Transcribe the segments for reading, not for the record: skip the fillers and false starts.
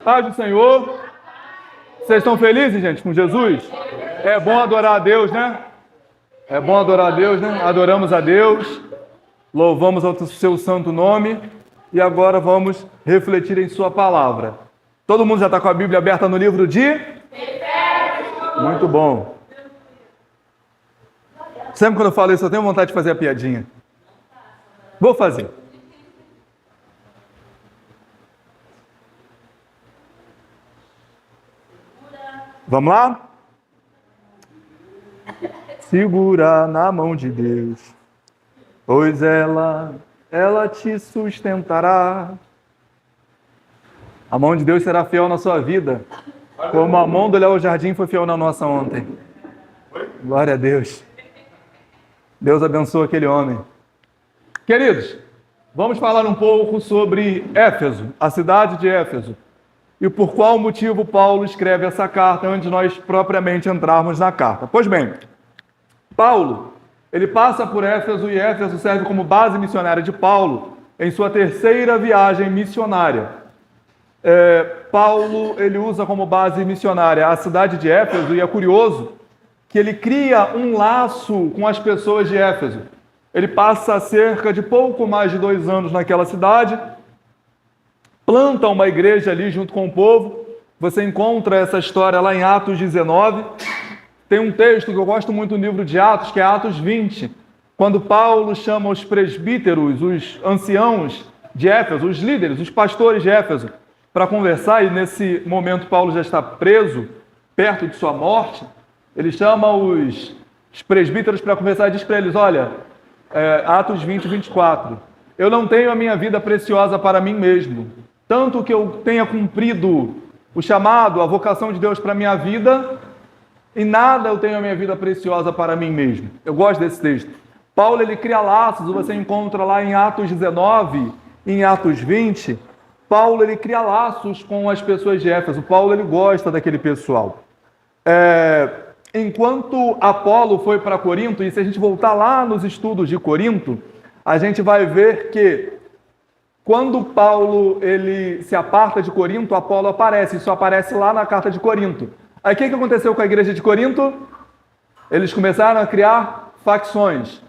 Paz do Senhor. Vocês estão felizes, gente, com Jesus? É bom adorar a Deus, né? É bom adorar a Deus, né? Adoramos a Deus, louvamos ao seu santo nome e agora vamos refletir em sua palavra. Todo mundo já está com a Bíblia aberta no livro de Efésios? Muito bom. Sempre quando eu falo isso, eu tenho vontade de fazer a piadinha. Vou fazer. Vamos lá? Segura na mão de Deus, pois ela te sustentará. A mão de Deus será fiel na sua vida, como a mão do Léo Jardim foi fiel na nossa ontem. Glória a Deus. Deus abençoe aquele homem. Queridos, vamos falar um pouco sobre Éfeso, a cidade de Éfeso. E por qual motivo Paulo escreve essa carta antes de nós propriamente entrarmos na carta. Pois bem, Paulo, ele passa por Éfeso e Éfeso serve como base missionária de Paulo em sua terceira viagem missionária. Paulo, ele usa como base missionária a cidade de Éfeso e é curioso que ele cria um laço com as pessoas de Éfeso. Ele passa cerca de pouco mais de 2 anos naquela cidade, planta uma igreja ali junto com o povo. Você encontra essa história lá em Atos 19. Tem um texto que eu gosto muito do livro de Atos, que é Atos 20, quando Paulo chama os presbíteros, os anciãos de Éfeso, os líderes, os pastores de Éfeso, para conversar, e nesse momento Paulo já está preso, perto de sua morte. Ele chama os presbíteros para conversar e diz para eles, olha, Atos 20, 24, eu não tenho a minha vida preciosa para mim mesmo, tanto que eu tenha cumprido o chamado, a vocação de Deus para a minha vida, e nada eu tenho a minha vida preciosa para mim mesmo. Eu gosto desse texto. Paulo, ele cria laços, você encontra lá em Atos 19, em Atos 20, Paulo, ele cria laços com as pessoas de Éfeso. Paulo, ele gosta daquele pessoal. Enquanto Apolo foi para Corinto, e se a gente voltar lá nos estudos de Corinto, a gente vai ver que quando Paulo ele se aparta de Corinto, Apolo aparece. Isso aparece lá na carta de Corinto. Aí o que aconteceu com a igreja de Corinto? Eles começaram a criar facções.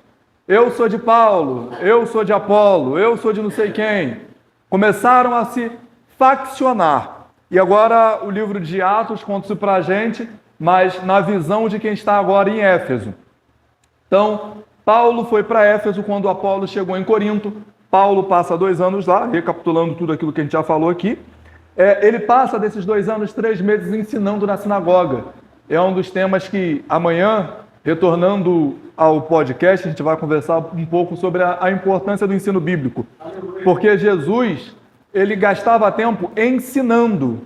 Eu sou de Paulo, eu sou de Apolo, eu sou de não sei quem. Começaram a se faccionar. E agora o livro de Atos conta isso para a gente, mas na visão de quem está agora em Éfeso. Então, Paulo foi para Éfeso quando Apolo chegou em Corinto. Paulo passa 2 anos lá, recapitulando tudo aquilo que a gente já falou aqui. Ele passa desses 2 anos, 3 meses ensinando na sinagoga. É um dos temas que amanhã, retornando ao podcast, a gente vai conversar um pouco sobre a importância do ensino bíblico. Porque Jesus, ele gastava tempo ensinando.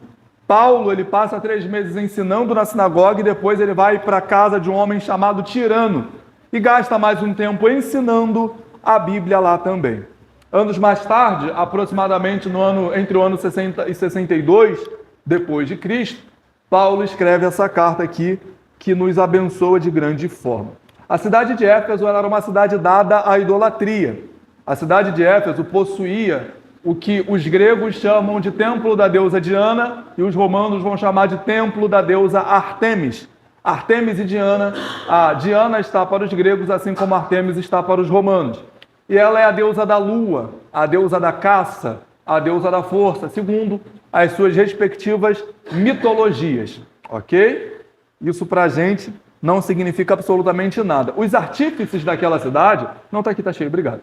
Paulo, ele passa 3 meses ensinando na sinagoga e depois ele vai para a casa de um homem chamado Tirano e gasta mais um tempo ensinando a Bíblia lá também. Anos mais tarde, aproximadamente entre o ano 60 e 62 depois de Cristo, Paulo escreve essa carta aqui que nos abençoa de grande forma. A cidade de Éfeso era uma cidade dada à idolatria. A cidade de Éfeso possuía o que os gregos chamam de templo da deusa Diana e os romanos vão chamar de templo da deusa Artemis. Artemis e Diana, a Diana está para os gregos, assim como Artemis está para os romanos. E ela é a deusa da lua, a deusa da caça, a deusa da força, segundo as suas respectivas mitologias, ok? Isso para a gente não significa absolutamente nada. Os artífices daquela cidade... Não, está aqui, está cheio, obrigado.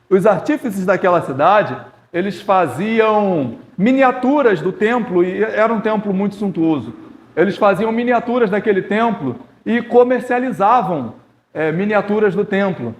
Os artífices daquela cidade, eles faziam miniaturas do templo, e era um templo muito suntuoso. Eles faziam miniaturas daquele templo e comercializavam miniaturas do templo.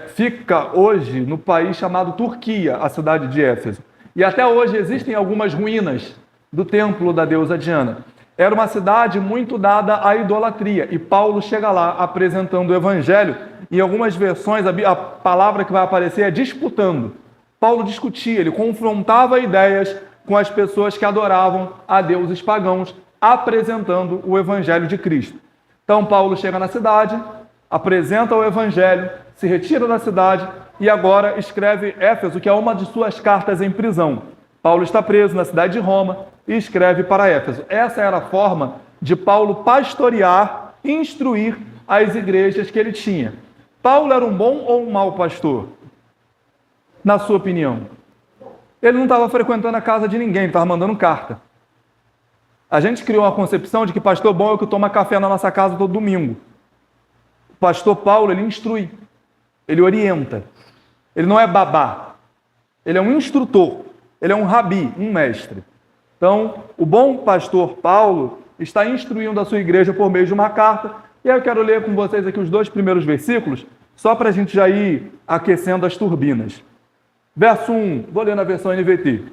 Fica hoje no país chamado Turquia, a cidade de Éfeso. E até hoje existem algumas ruínas do templo da deusa Diana. Era uma cidade muito dada à idolatria. E Paulo chega lá apresentando o evangelho. Em algumas versões, a palavra que vai aparecer é disputando. Paulo discutia, ele confrontava ideias com as pessoas que adoravam a deuses pagãos, apresentando o evangelho de Cristo. Então Paulo chega na cidade, apresenta o evangelho, se retira da cidade e agora escreve Éfeso, que é uma de suas cartas em prisão. Paulo está preso na cidade de Roma e escreve para Éfeso. Essa era a forma de Paulo pastorear e instruir as igrejas que ele tinha. Paulo era um bom ou um mau pastor? Na sua opinião? Ele não estava frequentando a casa de ninguém, ele estava mandando carta. A gente criou uma concepção de que pastor bom é o que toma café na nossa casa todo domingo. O pastor Paulo, ele instrui, ele orienta. Ele não é babá, ele é um instrutor, ele é um rabi, um mestre. Então, o bom pastor Paulo está instruindo a sua igreja por meio de uma carta. E aí eu quero ler com vocês aqui os 2 primeiros versículos, só para a gente já ir aquecendo as turbinas. Verso 1, vou ler na versão NVT.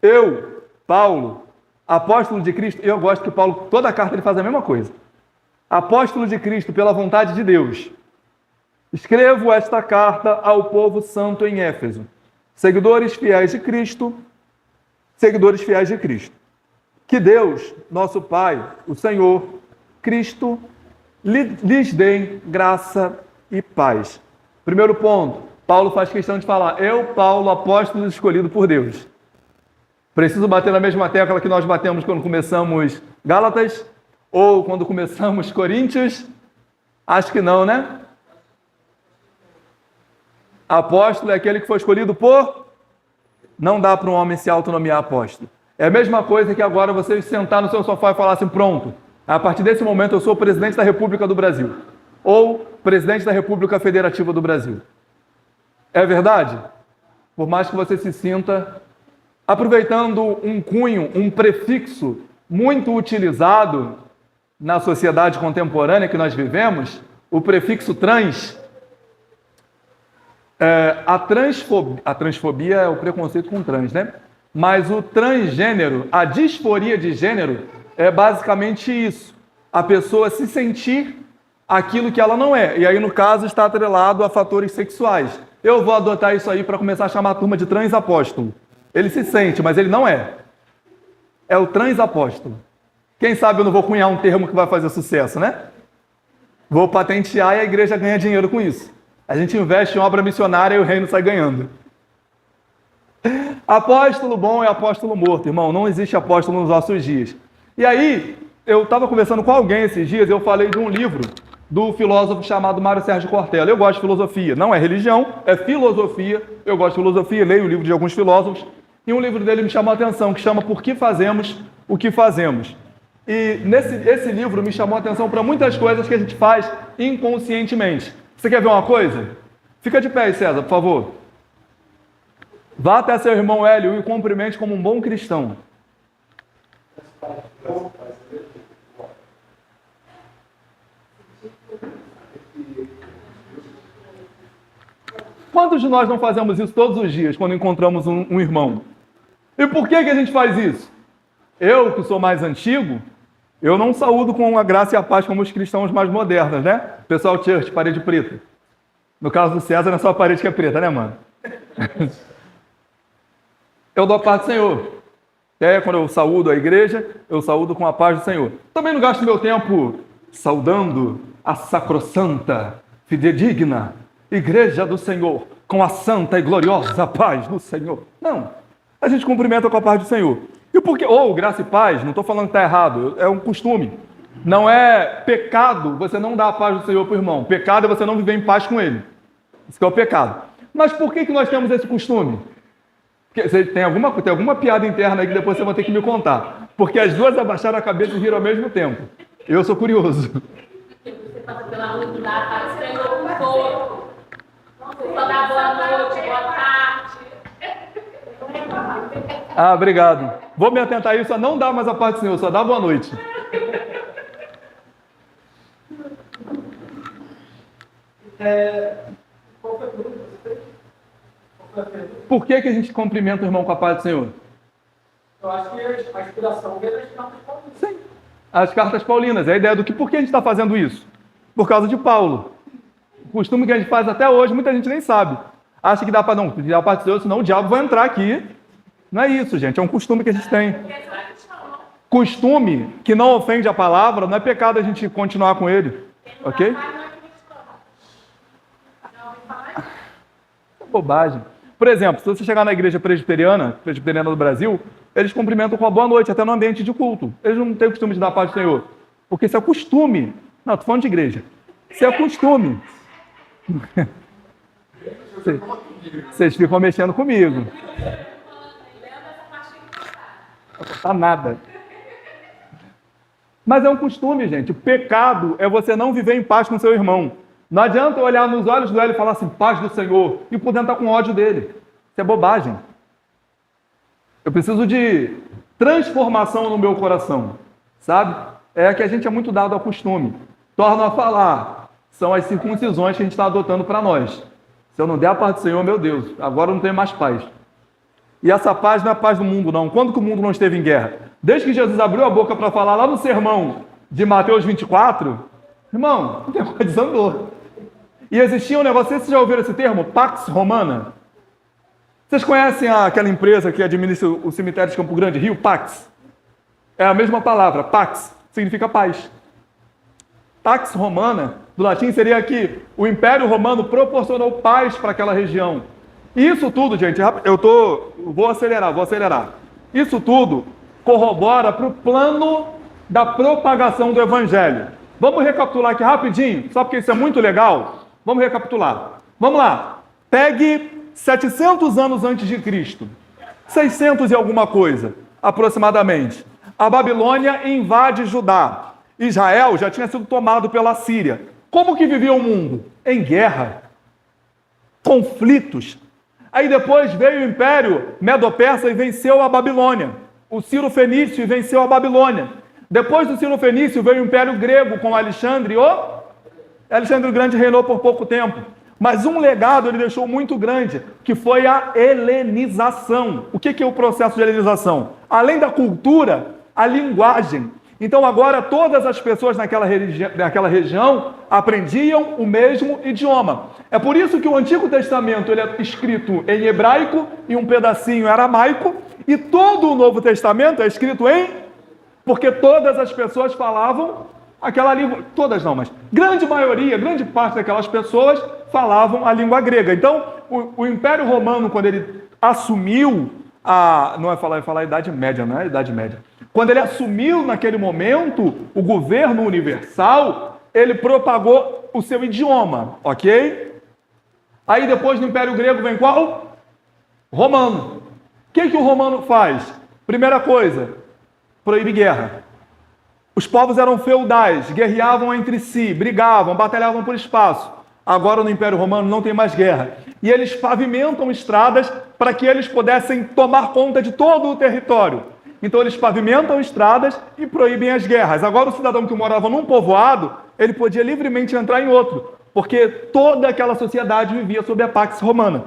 Eu, Paulo, apóstolo de Cristo, eu gosto que Paulo, toda a carta ele faz a mesma coisa. Apóstolo de Cristo pela vontade de Deus. Escrevo esta carta ao povo santo em Éfeso, seguidores fiéis de Cristo, que Deus, nosso Pai, o Senhor, Cristo, lhes dê graça e paz. Primeiro ponto, Paulo faz questão de falar, eu, Paulo, apóstolo escolhido por Deus. Preciso bater na mesma tecla que nós batemos quando começamos Gálatas, ou quando começamos Coríntios? Acho que não, né? Apóstolo é aquele que foi escolhido por... Não dá para um homem se autonomear apóstolo. É a mesma coisa que agora você sentar no seu sofá e falar assim, pronto, a partir desse momento eu sou o presidente da República do Brasil. Ou presidente da República Federativa do Brasil. É verdade? Por mais que você se sinta... Aproveitando um cunho, um prefixo muito utilizado na sociedade contemporânea que nós vivemos, o prefixo trans... A transfobia é o preconceito com trans, né? Mas o transgênero, a disforia de gênero, é basicamente isso. A pessoa se sentir aquilo que ela não é. E aí, no caso, está atrelado a fatores sexuais. Eu vou adotar isso aí para começar a chamar a turma de transapóstolo. Ele se sente, mas ele não é. É o transapóstolo. Quem sabe eu não vou cunhar um termo que vai fazer sucesso, né? Vou patentear e a igreja ganha dinheiro com isso. A gente investe em obra missionária e o reino sai ganhando. Apóstolo bom é apóstolo morto, irmão. Não existe apóstolo nos nossos dias. E aí, eu estava conversando com alguém esses dias, eu falei de um livro do filósofo chamado Mário Sérgio Cortella. Eu gosto de filosofia. Não é religião, é filosofia. Eu gosto de filosofia, leio o livro de alguns filósofos. E um livro dele me chamou a atenção, que chama Por que Fazemos o que Fazemos. E esse livro me chamou a atenção para muitas coisas que a gente faz inconscientemente. Você quer ver uma coisa? Fica de pé, César, por favor. Vá até seu irmão Hélio e o cumprimente como um bom cristão. Quantos de nós não fazemos isso todos os dias, quando encontramos um irmão? E por que a gente faz isso? Eu, que sou mais antigo, eu não saúdo com a graça e a paz como os cristãos mais modernos, né? Pessoal church, parede preta. No caso do César, não é só a parede que é preta, né, mano? Eu dou a paz do Senhor. Quando eu saúdo a igreja, eu saúdo com a paz do Senhor. Também não gasto meu tempo saudando a sacrossanta, fidedigna igreja do Senhor, com a santa e gloriosa paz do Senhor. Não. A gente cumprimenta com a paz do Senhor. E por que? Ou graça e paz, não estou falando que está errado, é um costume. Não é pecado você não dar a paz do Senhor para o irmão. Pecado é você não viver em paz com ele. Isso que é o pecado. Mas por que nós temos esse costume? Porque tem alguma piada interna aí que depois você vai ter que me contar. Porque as duas abaixaram a cabeça e riram ao mesmo tempo. Eu sou curioso. Você passa pela rua do lado, para o Senhor todo. Só dá boa noite, boa tarde. Ah, obrigado. Vou me atentar a isso, a não dar mais a paz do Senhor, só dá boa noite. Por que a gente cumprimenta o irmão com a paz do Senhor? Eu acho que a inspiração vem das cartas paulinas. Sim. As cartas paulinas. É a ideia do que por que a gente está fazendo isso? Por causa de Paulo. O costume que a gente faz até hoje, muita gente nem sabe. Acha que dá para não pedir a paz do Senhor, senão o diabo vai entrar aqui. Não é isso, gente. É um costume que a gente tem. Costume que não ofende a palavra, não é pecado a gente continuar com ele. Ok? Bobagem. Por exemplo, se você chegar na igreja presbiteriana do Brasil, eles cumprimentam com a boa noite, até no ambiente de culto. Eles não têm o costume de dar a paz do Senhor. Porque isso é costume. Não, estou falando de igreja. Isso é costume. Vocês ficam mexendo comigo. Não tá nada. Mas é um costume, gente. O pecado é você não viver em paz com seu irmão. Não adianta eu olhar nos olhos do Hélio e falar assim, paz do Senhor, e por dentro estar com ódio dele. Isso é bobagem. Eu preciso de transformação no meu coração, sabe? É que a gente é muito dado ao costume. Torno a falar. São as circuncisões que a gente está adotando para nós. Se eu não der a paz do Senhor, meu Deus, agora eu não tenho mais paz. E essa paz não é a paz do mundo, não. Quando que o mundo não esteve em guerra? Desde que Jesus abriu a boca para falar lá no sermão de Mateus 24, irmão, o negócio desandou. E existia um negócio, vocês já ouviram esse termo? Pax Romana. Vocês conhecem aquela empresa que administra o cemitério de Campo Grande, Rio? Pax. É a mesma palavra, Pax, significa paz. Pax Romana, do latim, seria que o Império Romano proporcionou paz para aquela região. E isso tudo, gente, vou acelerar. Isso tudo corrobora para o plano da propagação do Evangelho. Vamos recapitular aqui rapidinho, só porque isso é muito legal. Vamos recapitular. Vamos lá. Pegue 700 anos antes de Cristo. 600 e alguma coisa, aproximadamente. A Babilônia invade Judá. Israel já tinha sido tomado pela Síria. Como que vivia o mundo? Em guerra. Conflitos. Aí depois veio o Império Medo-Persa e venceu a Babilônia. O Ciro Fenício venceu a Babilônia. Depois do Ciro Fenício veio o Império Grego com Alexandre. Alexandre o Grande reinou por pouco tempo. Mas um legado ele deixou muito grande, que foi a helenização. O que é o processo de helenização? Além da cultura, a linguagem. Então agora todas as pessoas naquela região aprendiam o mesmo idioma. É por isso que o Antigo Testamento ele é escrito em hebraico e um pedacinho em aramaico, e todo o Novo Testamento é escrito porque todas as pessoas falavam aquela língua, todas não, mas grande parte daquelas pessoas falavam a língua grega. Então, o Império Romano, quando ele assumiu não é falar a Idade Média, não é a Idade Média. Quando ele assumiu naquele momento o governo universal, ele propagou o seu idioma, ok? Aí depois do Império Grego vem qual? Romano. O que o romano faz? Primeira coisa, proíbe guerra. Os povos eram feudais, guerreavam entre si, brigavam, batalhavam por espaço. Agora no Império Romano não tem mais guerra. E eles pavimentam estradas para que eles pudessem tomar conta de todo o território. Então eles pavimentam estradas e proíbem as guerras. Agora o cidadão que morava num povoado, ele podia livremente entrar em outro, porque toda aquela sociedade vivia sob a Pax Romana.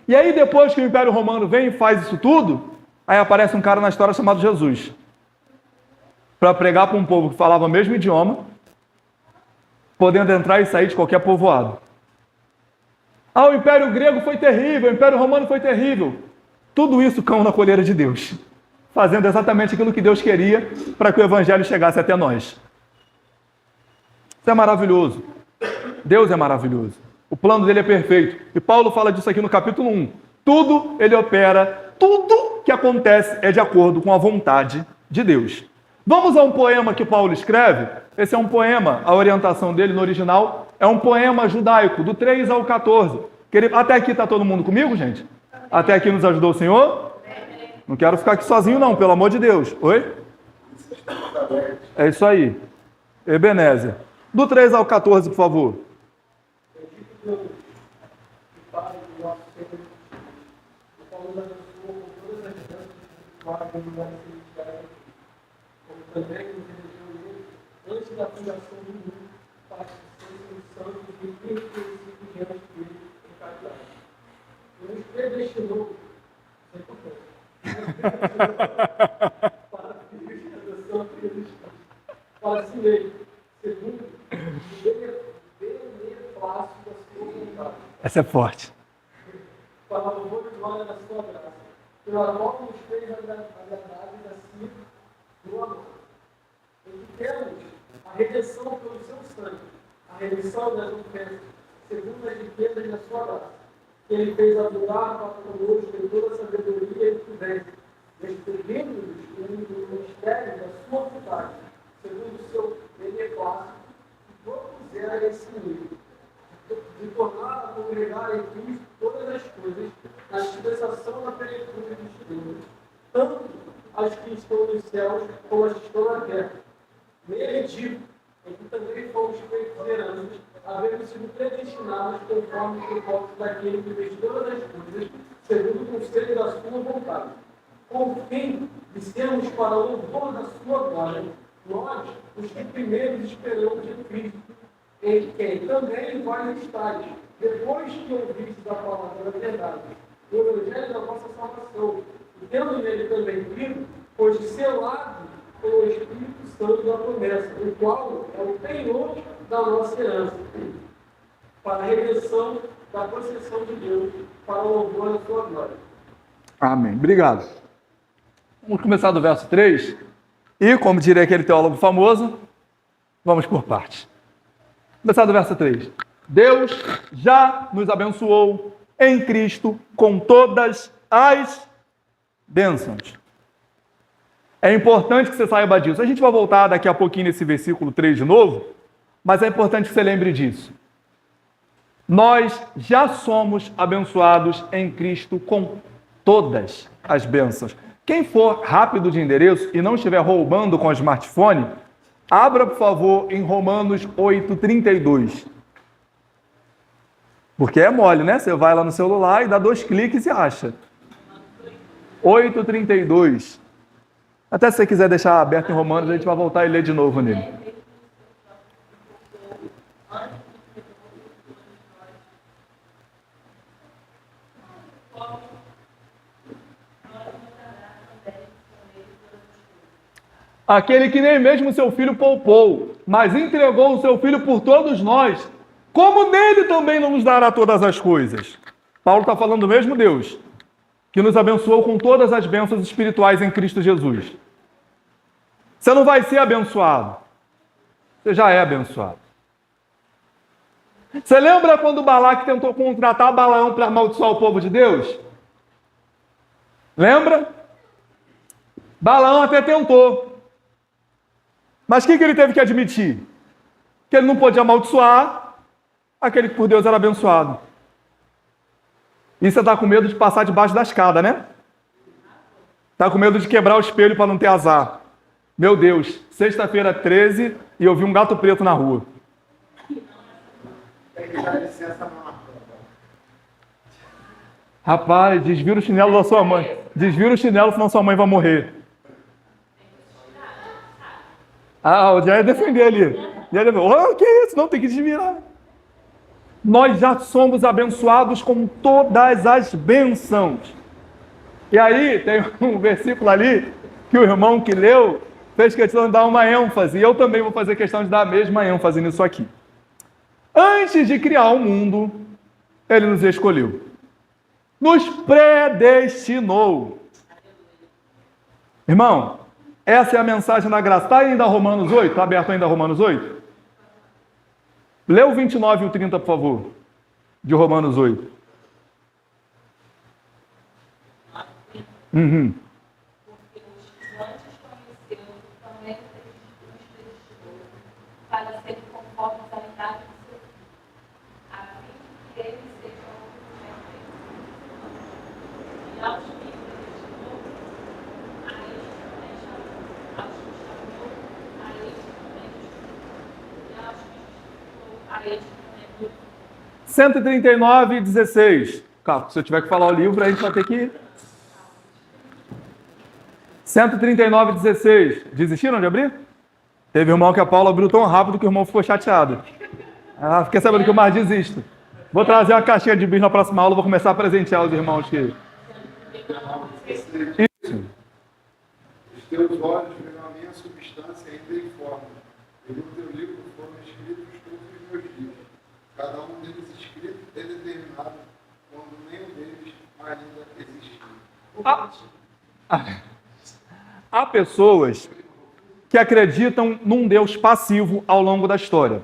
E aí depois que o Império Romano vem e faz isso tudo, aí aparece um cara na história chamado Jesus, para pregar para um povo que falava o mesmo idioma, podendo entrar e sair de qualquer povoado. O Império Grego foi terrível, o Império Romano foi terrível. Tudo isso caiu na colheira de Deus, fazendo exatamente aquilo que Deus queria para que o Evangelho chegasse até nós. Isso é maravilhoso. Deus é maravilhoso. O plano dele é perfeito. E Paulo fala disso aqui no capítulo 1. Tudo ele opera, tudo que acontece é de acordo com a vontade de Deus. Vamos a um poema que Paulo escreve. Esse é um poema, a orientação dele no original é um poema judaico, do 3 ao 14. Até aqui está todo mundo comigo, gente? Até aqui nos ajudou o Senhor? Não quero ficar aqui sozinho não, pelo amor de Deus. Oi? É isso aí. Ebenezer. Do 3 ao 14, por favor. Antes da fundação do mundo, para ser santo e reconhecido diante dele em caridade. Ele nos predestinou, para a realização para si mesmo, segundo o beneplácito da sua vontade. Essa é forte. Para o louvor e glória da sua graça, pela qual nos fez agradáveis a si do amor. Temos a redenção pelo seu sangue, a remissão das ofensas, segundo as riquezas da sua graça, que ele fez habitar para conosco em toda a sabedoria e prudência, distribuindo-nos o mistério da sua vontade, segundo o seu beneplácito, que propusera esse nível, de tornar a congregar em Cristo todas as coisas, na dispensação da plenitude dos tempos, tanto as que estão nos céus como as que estão na terra. Nele digo, em que também fomos feitos heranças, havendo sido predestinados conforme o propósito daquele que fez todas as coisas, segundo o conselho da sua vontade, com o fim de sermos para o louvor da sua glória, nós, os que primeiro esperamos em Cristo, em quem também vós estáis, depois que ouvistes a palavra da verdade, o evangelho da vossa salvação, e tendo nele também crido, pois selado pelo Espírito Santo da promessa, o qual é o penhor da nossa herança, para a redenção da possessão de Deus, para o louvor da sua glória. Amém. Obrigado. Vamos começar do verso 3. E, como diria aquele teólogo famoso, vamos por partes. Começar do verso 3. Deus já nos abençoou em Cristo com todas as bênçãos. É importante que você saiba disso. A gente vai voltar daqui a pouquinho nesse versículo 3 de novo, mas é importante que você lembre disso. Nós já somos abençoados em Cristo com todas as bênçãos. Quem for rápido de endereço e não estiver roubando com o smartphone, abra, por favor, em Romanos 8:32. Porque é mole, né? Você vai lá no celular e dá 2 cliques e acha. 8:32. Até se você quiser deixar aberto em Romanos, a gente vai voltar e ler de novo nele. Aquele que nem mesmo seu filho poupou, mas entregou o seu filho por todos nós, como nele também não nos dará todas as coisas. Paulo está falando do mesmo Deus, que nos abençoou com todas as bênçãos espirituais em Cristo Jesus. Você não vai ser abençoado, você já é abençoado. Você lembra quando Balaque tentou contratar Balaão para amaldiçoar o povo de Deus? Lembra? Balaão até tentou. Mas o que ele teve que admitir? Que ele não podia amaldiçoar aquele que por Deus era abençoado. E você está com medo de passar debaixo da escada, né? Está com medo de quebrar o espelho para não ter azar. Meu Deus, sexta-feira 13 e eu vi um gato preto na rua. Rapaz, desvira o chinelo da sua mãe. Desvira o chinelo, senão sua mãe vai morrer. Ah, o Jair ia defender ali. Oh, que isso? Não, tem que desvirar. Nós já somos abençoados com todas as bênçãos. E aí, tem um versículo ali que o irmão que leu fez questão de dar uma ênfase. E eu também vou fazer questão de dar a mesma ênfase nisso aqui. Antes de criar o mundo, ele nos escolheu. Nos predestinou. Irmão, essa é a mensagem da graça. Está ainda Romanos 8? Está aberto ainda Romanos 8? Lê o 29 e o 30, por favor, de Romanos 8. Porque os antes conheceu, também os predestinou, para serem conformes à idade do seu filho, a fim que eles sejam perfeitos. E aos que predestinou, a este também chamou. Aos que chamou, a este também justificou. E aos que justificou, a este também glorificou. 139:16. Cara, se eu tiver que falar o livro, a gente vai ter que... 139:16. Desistiram de abrir? Teve irmão que a Paula abriu tão rápido que o irmão ficou chateado. Ah, fiquei sabendo que eu mais desisto. Vou trazer uma caixinha de bis na próxima aula, vou começar a presentear os irmãos que... Isso. Os teus olhos verão a minha substância ainda informe, e no teu livro foram escritos todos os meus dias, cada um deles escrito e determinado, quando nenhum deles ainda existiu. Há pessoas que acreditam num Deus passivo ao longo da história.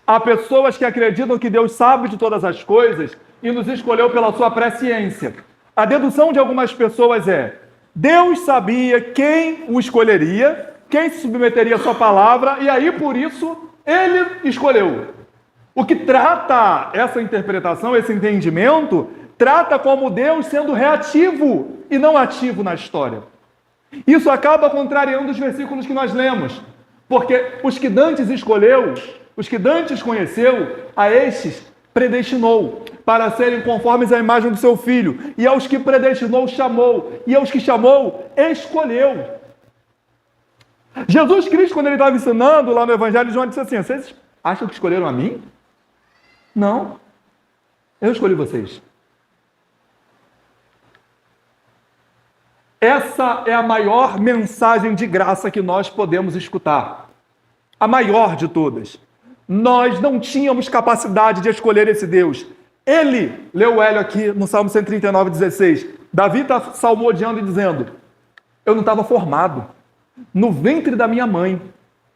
Há pessoas que acreditam que Deus sabe de todas as coisas e nos escolheu pela sua presciência. A dedução de algumas pessoas é: Deus sabia quem o escolheria, quem se submeteria à sua palavra, e aí, por isso, ele escolheu. O que trata essa interpretação, esse entendimento, trata como Deus sendo reativo e não ativo na história. Isso acaba contrariando os versículos que nós lemos, porque os que dantes escolheu, os que dantes conheceu, a estes predestinou para serem conformes à imagem do seu Filho, e aos que predestinou chamou, e aos que chamou escolheu. Jesus Cristo, quando ele estava ensinando lá no Evangelho de João, disse assim: vocês acham que escolheram a mim? Não, eu escolhi vocês. Essa é a maior mensagem de graça que nós podemos escutar. A maior de todas. Nós não tínhamos capacidade de escolher esse Deus. Ele, leu o Hélio aqui no Salmo 139:16. Davi está salmodiando e dizendo: eu não estava formado no ventre da minha mãe,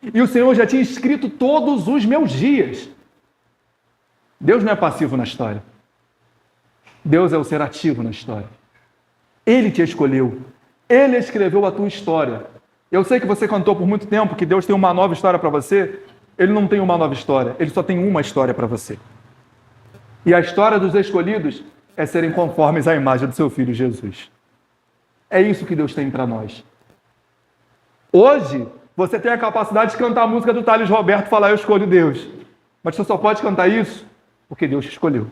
e o Senhor já tinha escrito todos os meus dias. Deus não é passivo na história. Deus é o ser ativo na história. Ele te escolheu. Ele escreveu a tua história. Eu sei que você cantou por muito tempo que Deus tem uma nova história para você. Ele não tem uma nova história. Ele só tem uma história para você. E a história dos escolhidos é serem conformes à imagem do seu Filho Jesus. É isso que Deus tem para nós. Hoje, você tem a capacidade de cantar a música do Thales Roberto e falar: eu escolho Deus. Mas você só pode cantar isso porque Deus te escolheu.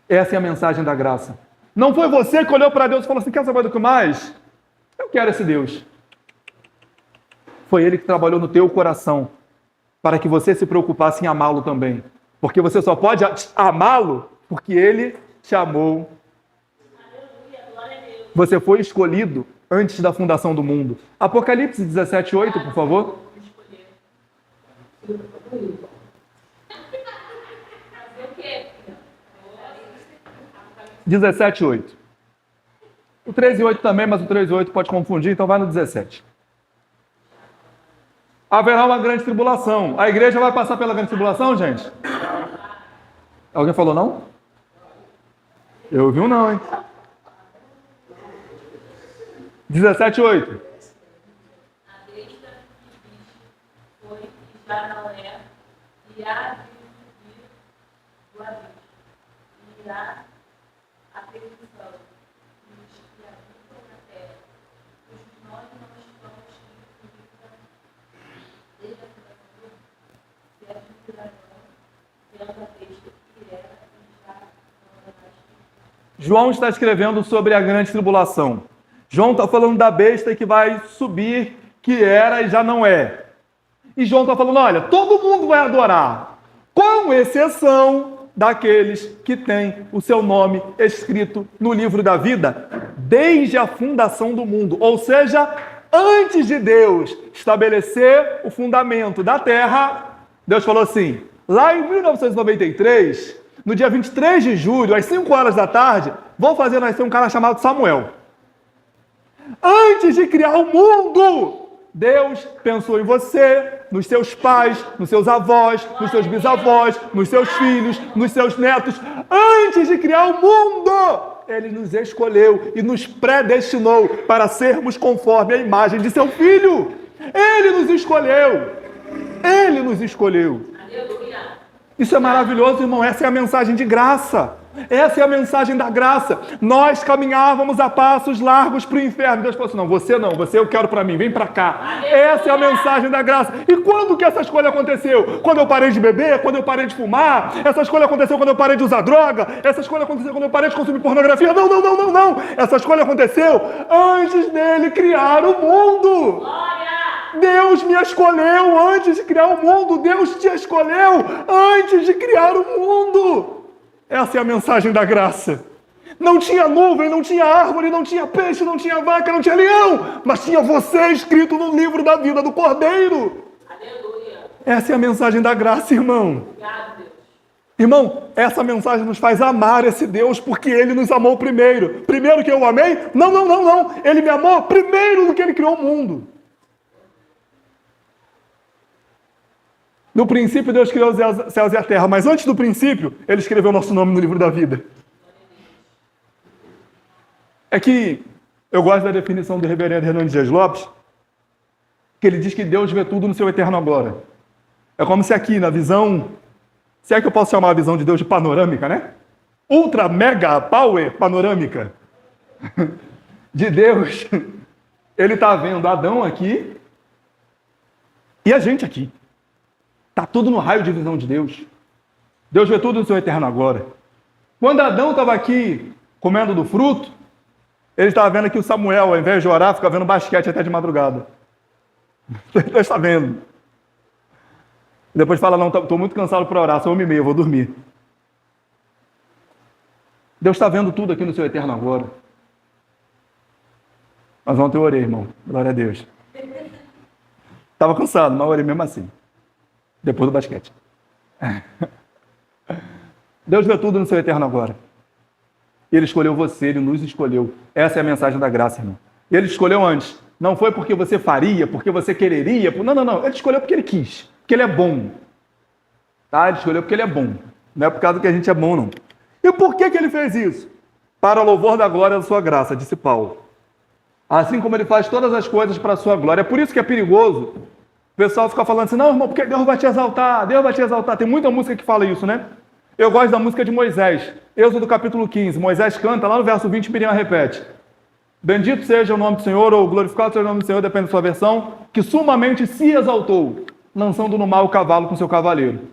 Essa é a mensagem da graça. Não foi você que olhou para Deus e falou assim: quer saber do que mais? Eu quero esse Deus. Foi Ele que trabalhou no teu coração para que você se preocupasse em amá-lo também. Porque você só pode amá-lo porque Ele te amou. Você foi escolhido antes da fundação do mundo. Apocalipse 17:8, por favor. Fazer o quê? 17:8. O 13:8 também, mas o 13:8 pode confundir, então vai no 17. Haverá uma grande tribulação. A igreja vai passar pela grande tribulação, gente? Alguém falou não? Eu ouvi um não, hein? 17:8. A besta que viste foi e já não é, e há de subir do abismo, e irá a perdição dos que habitam na terra, pois nós não estamos escritos no livro da vida, desde a fundação do mundo, se é de cidadão, pela besta que era e já não é mais. João está escrevendo sobre a grande tribulação. João está falando da besta que vai subir, que era e já não é. E João está falando: olha, todo mundo vai adorar, com exceção daqueles que têm o seu nome escrito no livro da vida desde a fundação do mundo. Ou seja, antes de Deus estabelecer o fundamento da terra, Deus falou assim, lá em 1993, no dia 23 de julho, às 5 horas da tarde, vou fazer nascer um cara chamado Samuel. Antes de criar o mundo, Deus pensou em você, nos seus pais, nos seus avós, nos seus bisavós, nos seus filhos, nos seus netos. Antes de criar o mundo, Ele nos escolheu e nos predestinou para sermos conforme a imagem de seu Filho. Ele nos escolheu. Ele nos escolheu. Isso é maravilhoso, irmão. Essa é a mensagem de graça. Essa é a mensagem da graça. Nós caminhávamos a passos largos para o inferno. Deus falou assim: não, você eu quero para mim, vem para cá. Essa é a mensagem da graça. E quando que essa escolha aconteceu? Quando eu parei de beber? Quando eu parei de fumar? Essa escolha aconteceu quando eu parei de usar droga? Essa escolha aconteceu quando eu parei de consumir pornografia? Não. Essa escolha aconteceu antes dele criar o mundo. Deus me escolheu antes de criar o mundo. Deus te escolheu antes de criar o mundo. Essa é a mensagem da graça. Não tinha nuvem, não tinha árvore, não tinha peixe, não tinha vaca, não tinha leão, mas tinha você escrito no livro da vida do Cordeiro. Aleluia. Essa é a mensagem da graça, irmão. Obrigado, Deus. Irmão, essa mensagem nos faz amar esse Deus porque Ele nos amou primeiro. Primeiro que eu o amei? Não. Ele me amou primeiro do que Ele criou o mundo. No princípio, Deus criou os céus e a terra, mas antes do princípio, Ele escreveu o nosso nome no livro da vida. É que eu gosto da definição do reverendo Hernandes Dias Lopes, que ele diz que Deus vê tudo no seu eterno agora. É como se aqui, na visão, se é que eu posso chamar a visão de Deus de panorâmica, né? Ultra, mega, power panorâmica de Deus. Ele está vendo Adão aqui e a gente aqui. Está tudo no raio de visão de Deus. Deus vê tudo no seu eterno agora. Quando Adão estava aqui comendo do fruto, ele estava vendo que o Samuel, ao invés de orar, fica vendo basquete até de madrugada. Deus está vendo. Depois fala, não, estou muito cansado para orar, são 1h30, eu vou dormir. Deus está vendo tudo aqui no seu eterno agora. Mas ontem eu orei, irmão. Glória a Deus. Estava cansado, mas orei mesmo assim. Depois do basquete. Deus vê tudo no seu eterno agora. Ele escolheu você, Ele nos escolheu. Essa é a mensagem da graça, irmão. Ele escolheu antes. Não foi porque você faria, porque você quereria. Não. Ele escolheu porque Ele quis. Porque Ele é bom. Tá? Ele escolheu porque Ele é bom. Não é por causa que a gente é bom, não. E por que Ele fez isso? Para o louvor da glória da sua graça, disse Paulo. Assim como Ele faz todas as coisas para a sua glória. É por isso que é perigoso. O pessoal fica falando assim, não, irmão, porque Deus vai te exaltar, Deus vai te exaltar. Tem muita música que fala isso, né? Eu gosto da música de Moisés. Êxodo capítulo 15. Moisés canta, lá no verso 20, Miriam repete. Bendito seja o nome do Senhor, ou glorificado seja o nome do Senhor, depende da sua versão, que sumamente se exaltou, lançando no mar o cavalo com seu cavaleiro.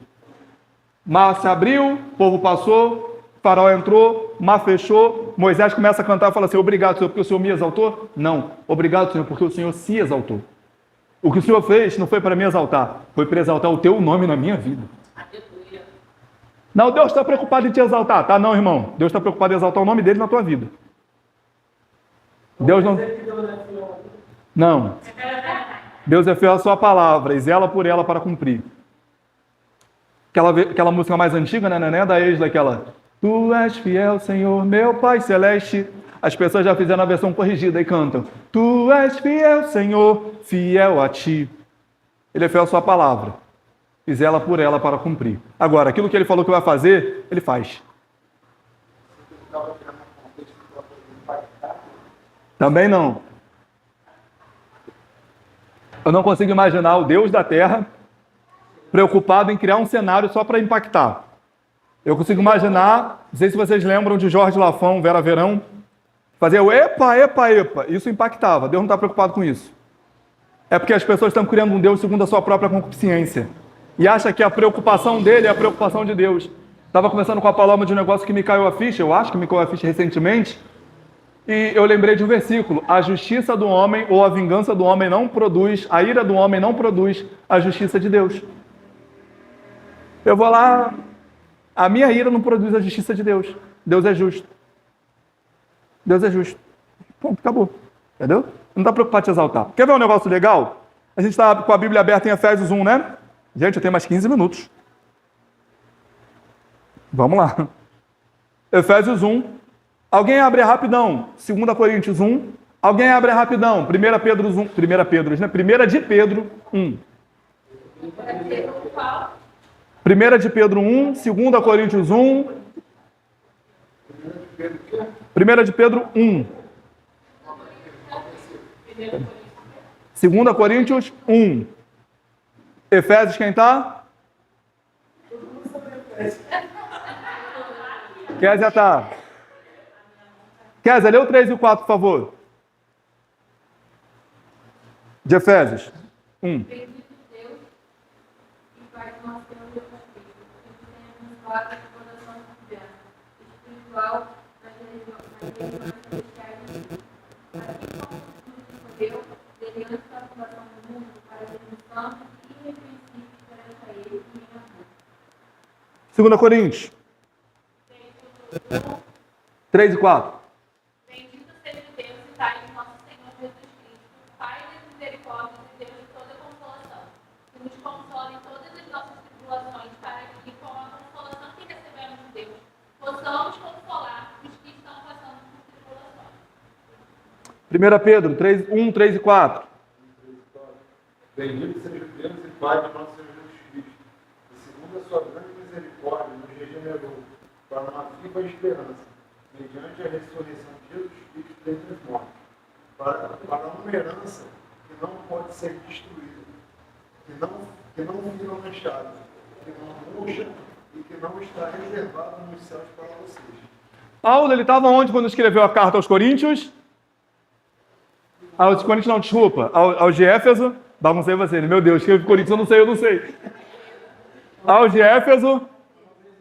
Mar se abriu, o povo passou, Faraó entrou, mar fechou, Moisés começa a cantar e fala assim, obrigado, Senhor, porque o Senhor me exaltou? Não, obrigado, Senhor, porque o Senhor se exaltou. O que o Senhor fez não foi para me exaltar, foi para exaltar o teu nome na minha vida. Não, Deus está preocupado em te exaltar. Tá, não, irmão. Deus está preocupado em exaltar o nome dele na tua vida. Deus não... Não. Deus é fiel à sua palavra e zela por ela para cumprir. Aquela música mais antiga, né? Da Esla, aquela... Tu és fiel, Senhor, meu Pai Celeste. As pessoas já fizeram a versão corrigida e cantam. Tu és fiel, Senhor, fiel a ti. Ele é fiel à sua palavra. E zela por ela para cumprir. Agora, aquilo que ele falou que vai fazer, ele faz. Também não. Eu não consigo imaginar o Deus da Terra preocupado em criar um cenário só para impactar. Eu consigo imaginar, não sei se vocês lembram de Jorge Lafão, Vera Verão, fazer o epa, epa, epa. Isso impactava. Deus não está preocupado com isso. É porque as pessoas estão criando um Deus segundo a sua própria concupiscência. E acha que a preocupação dele é a preocupação de Deus. Estava conversando com a Paloma de um negócio que me caiu a ficha, eu acho que me caiu a ficha recentemente, e eu lembrei de um versículo, a justiça do homem ou a vingança do homem não produz, a ira do homem não produz a justiça de Deus. Eu vou lá, a minha ira não produz a justiça de Deus. Deus é justo. Deus é justo. Ponto, acabou. Entendeu? Não está preocupado em te exaltar. Quer ver um negócio legal? A gente está com a Bíblia aberta em Efésios 1, né? Gente, eu tenho mais 15 minutos. Vamos lá. Efésios 1. Alguém abre rapidão. 2 Coríntios 1. Alguém abre rapidão. 1 Pedro 1. 1 de Pedro 1. 1 de Pedro 1. 2 Coríntios 1. 1 de Pedro 1. 2 Coríntios 1. Efésios, quem está? Kézia está. Kézia, lê o 3 e o 4, por favor. De Efésios 1. Bendito Deus e Pai do nosso Senhor Jesus Cristo, que tenha nos dado a coração espiritual nas regiões celestiais de Deus. Assim como nos escolheu, desde antes da fundação do mundo, para sermos santos e irrepreensíveis perante a Ele e em amor. 2 Coríntios 3 e 4. Bendito seja Deus e Pai de nosso Senhor Jesus Cristo, Pai de misericórdia e Deus de toda consolação, que nos consola em todas as nossas tribulações, para que, com a consolação que recebemos de Deus, possamos consolar os que estão passando por tribulações. 1 Pedro 3, 1, 3 e 4. Bendito seja Deus e Pai de nosso Senhor Jesus Cristo, segundo a sua grande misericórdia, nos regenerou para uma viva esperança, mediante a ressurreição de Jesus Cristo dentre os mortos, para uma herança que não pode ser destruída, que não vira manchada, que não murcha e que não está reservada nos céus para vocês. Paulo, ele estava onde quando escreveu a carta aos Coríntios? Aos Coríntios não, desculpa. Aos de Éfeso. Baguncei você, meu Deus, escreve Coríntios, eu não sei. Aos de Éfeso,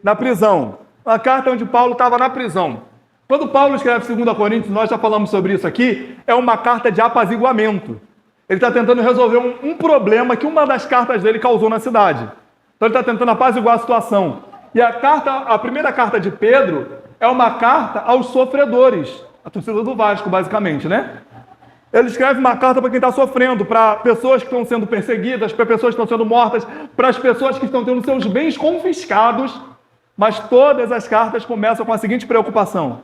na prisão. A carta onde Paulo estava na prisão. Quando Paulo escreve 2 Coríntios, nós já falamos sobre isso aqui, é uma carta de apaziguamento. Ele está tentando resolver um problema que uma das cartas dele causou na cidade. Então ele está tentando apaziguar a situação. E a primeira carta de Pedro é uma carta aos sofredores. A torcida do Vasco, basicamente, né? Ele escreve uma carta para quem está sofrendo, para pessoas que estão sendo perseguidas, para pessoas que estão sendo mortas, para as pessoas que estão tendo seus bens confiscados. Mas todas as cartas começam com a seguinte preocupação: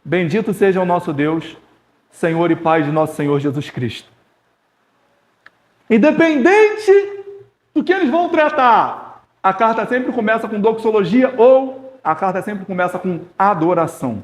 bendito seja o nosso Deus, Senhor e Pai de nosso Senhor Jesus Cristo. Independente do que eles vão tratar, a carta sempre começa com doxologia ou a carta sempre começa com adoração.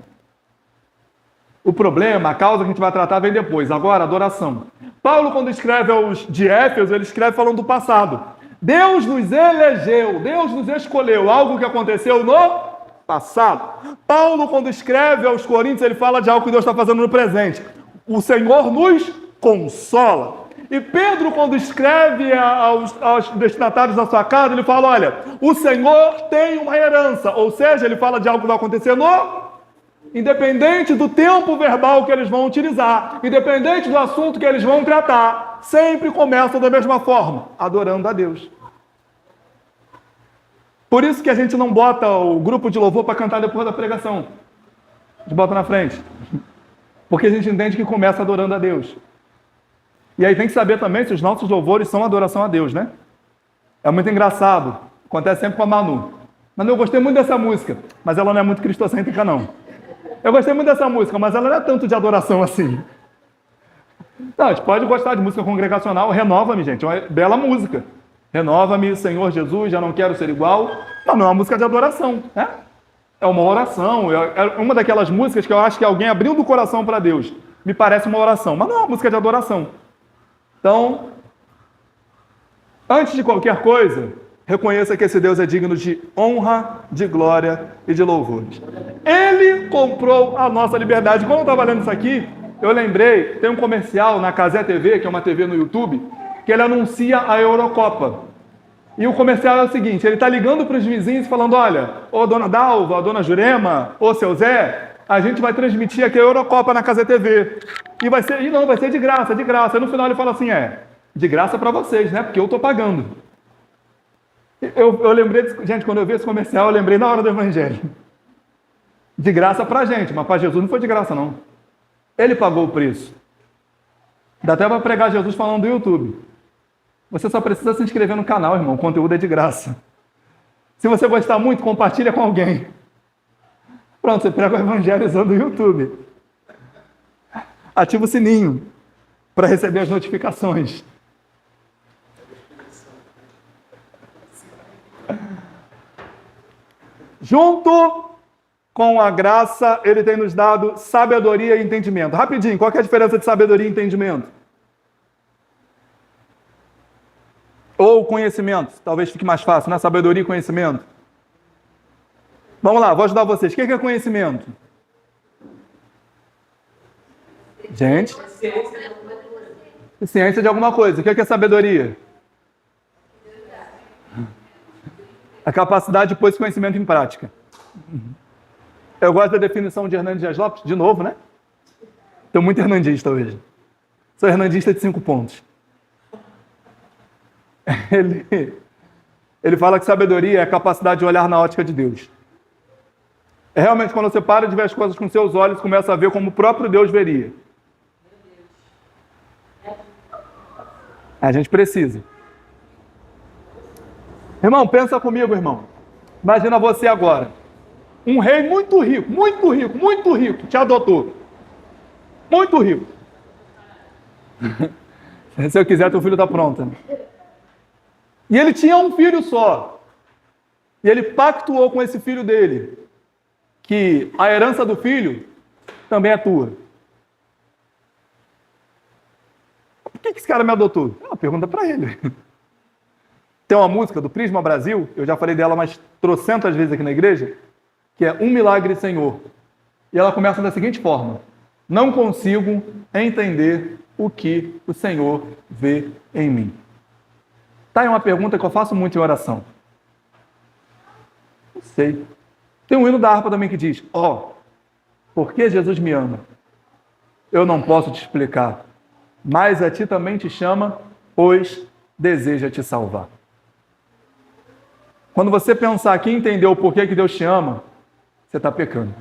O problema, a causa que a gente vai tratar vem depois. Agora, adoração. Paulo, quando escreve aos de Éfeso, ele escreve falando do passado. Deus nos elegeu, Deus nos escolheu, algo que aconteceu no passado. Paulo, quando escreve aos Coríntios, ele fala de algo que Deus está fazendo no presente. O Senhor nos consola. E Pedro, quando escreve aos destinatários da sua casa, ele fala, olha, o Senhor tem uma herança. Ou seja, ele fala de algo que vai acontecer no... Independente do tempo verbal que eles vão utilizar, independente do assunto que eles vão tratar, sempre começam da mesma forma, adorando a Deus. Por isso que a gente não bota o grupo de louvor para cantar depois da pregação. A gente bota na frente. Porque a gente entende que começa adorando a Deus. E aí tem que saber também se os nossos louvores são adoração a Deus, né? É muito engraçado. Acontece sempre com a Manu. Manu, eu gostei muito dessa música, mas ela não é muito cristocêntrica, não. Eu gostei muito dessa música, mas ela não é tanto de adoração assim. Não, a gente pode gostar de música congregacional. Renova-me, gente. É uma bela música. Renova-me, Senhor Jesus, já não quero ser igual. Não, não é uma música de adoração, né? É uma oração. É uma daquelas músicas que eu acho que alguém abriu do coração para Deus. Me parece uma oração, mas não é uma música de adoração. Então, antes de qualquer coisa, reconheça que esse Deus é digno de honra, de glória e de louvores. Ele comprou a nossa liberdade. Quando eu estava lendo isso aqui, eu lembrei, tem um comercial na Cazé TV, que é uma TV no YouTube, que ele anuncia a Eurocopa. E o comercial é o seguinte, ele está ligando para os vizinhos e falando, olha, ô dona Dalva, ô dona Jurema, ô seu Zé, a gente vai transmitir aqui a Eurocopa na Cazé TV. E vai ser de graça, de graça. E no final ele fala assim, de graça para vocês, né? Porque eu estou pagando. Eu lembrei, gente, quando eu vi esse comercial, eu lembrei na hora do Evangelho. De graça pra gente, mas para Jesus não foi de graça, não. Ele pagou o preço. Dá até para pregar Jesus falando do YouTube. Você só precisa se inscrever no canal, irmão. O conteúdo é de graça. Se você gostar muito, compartilha com alguém. Pronto, você prega o Evangelho usando o YouTube. Ativa o sininho para receber as notificações. Junto com a graça, ele tem nos dado sabedoria e entendimento. Rapidinho, qual que é a diferença de sabedoria e entendimento? Ou conhecimento, talvez fique mais fácil, né? Sabedoria e conhecimento. Vamos lá, vou ajudar vocês. O que é conhecimento? Gente? Ciência de alguma coisa. O que é sabedoria? A capacidade de pôr esse conhecimento em prática. Eu gosto da definição de Hernandes Dias Lopes, de novo, né? Estou muito hernandista hoje. Sou hernandista de 5 pontos. Ele fala que sabedoria é a capacidade de olhar na ótica de Deus. É realmente quando você para de ver as coisas com seus olhos, começa a ver como o próprio Deus veria. A gente precisa. Irmão, pensa comigo, irmão. Imagina você agora. Um rei muito rico, muito rico, muito rico, te adotou. Muito rico. Se eu quiser, teu filho está pronto. E ele tinha um filho só. E ele pactuou com esse filho dele, que a herança do filho também é tua. Por que esse cara me adotou? É uma pergunta para ele. Tem uma música do Prisma Brasil, eu já falei dela umas trocentas vezes aqui na igreja, que é Um Milagre, Senhor. E ela começa da seguinte forma: não consigo entender o que o Senhor vê em mim. Tá, é uma pergunta que eu faço muito em oração. Não sei. Tem um hino da harpa também que diz: por que Jesus me ama? Eu não posso te explicar, mas a ti também te chama, pois deseja te salvar. Quando você pensar aqui e entender o porquê que Deus te ama, você está pecando.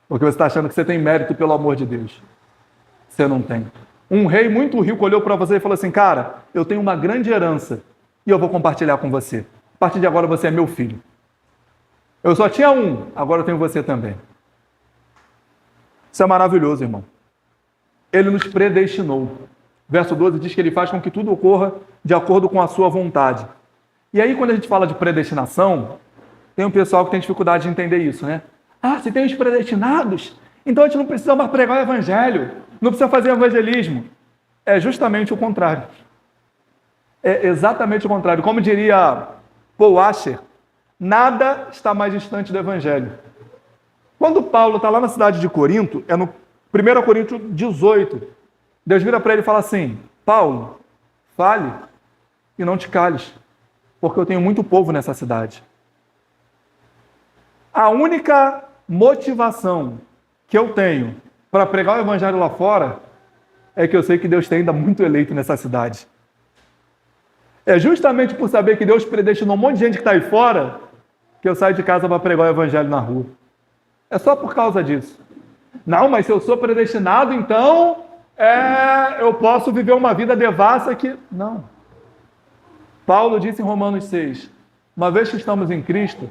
Porque você está achando que você tem mérito pelo amor de Deus. Você não tem. Um rei muito rico olhou para você e falou assim: cara, eu tenho uma grande herança e eu vou compartilhar com você. A partir de agora você é meu filho. Eu só tinha um, agora eu tenho você também. Isso é maravilhoso, irmão. Ele nos predestinou. Verso 12 diz que ele faz com que tudo ocorra de acordo com a sua vontade. E aí, quando a gente fala de predestinação, tem um pessoal que tem dificuldade de entender isso, né? Se tem os predestinados, então a gente não precisa mais pregar o evangelho, não precisa fazer evangelismo. É justamente o contrário. É exatamente o contrário. Como diria Paul Washer, nada está mais distante do evangelho. Quando Paulo está lá na cidade de Corinto, é no 1 Coríntios 18, Deus vira para ele e fala assim: Paulo, fale e não te cales, porque eu tenho muito povo nessa cidade. A única motivação que eu tenho para pregar o evangelho lá fora é que eu sei que Deus tem ainda muito eleito nessa cidade. É justamente por saber que Deus predestinou um monte de gente que está aí fora que eu saio de casa para pregar o evangelho na rua. É só por causa disso. Não, mas se eu sou predestinado, então eu posso viver uma vida devassa que... Não. Paulo disse em Romanos 6, uma vez que estamos em Cristo,